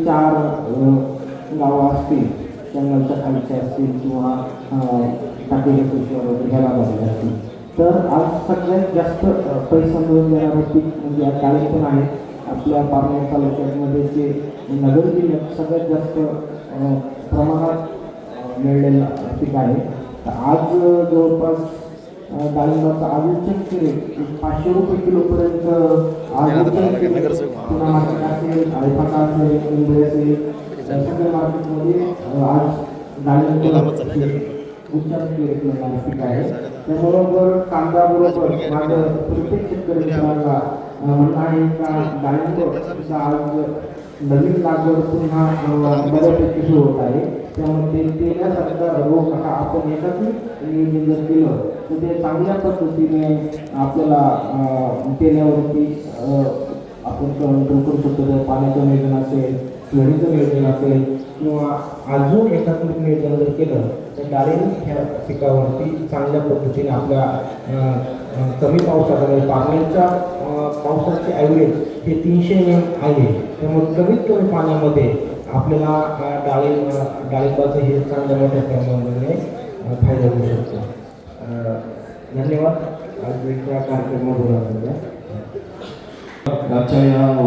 4 गावं असतील, जंगलच्या खालचे असतील किंवा टाकेच्या कृषीवर वगैरे ह्या लाभलेल्या असतील. तर आज सगळ्यात जास्त पैसा मिळून देणारं पीक म्हणजे डाळिंब पण आहे. आपल्या पारनेर तालुक्यामध्ये जे नगर जिल्ह्यात सगळ्यात जास्त प्रमाणात मिळलेलं पीक आहे. तर आज जवळपास डाळिंबाचा आजूचे रेट 500 रुपये किलोपर्यंत आज पुन्हा मार्केट असेल, आयफाटा असेल, मुंबई असेल, सगळ्या मार्केटमध्ये आज डाळिंब उच्चार रेट मिळणारं पीक आहे. त्याबरोबर कांद्याबरोबर माझं प्रत्येक शेतकरी मित्रांना म्हणणं आहे का डाळिंब आज नवीन लागवड पुन्हा बऱ्यापैकी सुरू होत आहे. त्यामुळे तेलासारखा रोग हा आपण एकात्मिक नियोजन जर केलं तर ते चांगल्या पद्धतीने आपल्याला तेलावरती आपण कंट्रोल करू शकतो. जर पाण्याचं नियोजन असेल, वेळेचं नियोजन असेल किंवा अजून एकात्मिक नियोजन जर केलं तर डाळिंब ह्या पिकावरती चांगल्या पद्धतीने आपल्या कमी पावसामध्ये पारनेरच्या पावसाचे ॲव्हरेज हे 300 mm आहे. त्यामुळे कमीत कमी पाण्यामध्ये आपल्याला डाळिंबाचं हे चांगल्या मोठ्या प्रमाणामध्ये फायदा होऊ शकतो. धन्यवाद. आज वेगळ्या कार्यक्रमात बोलवण्याबद्दल.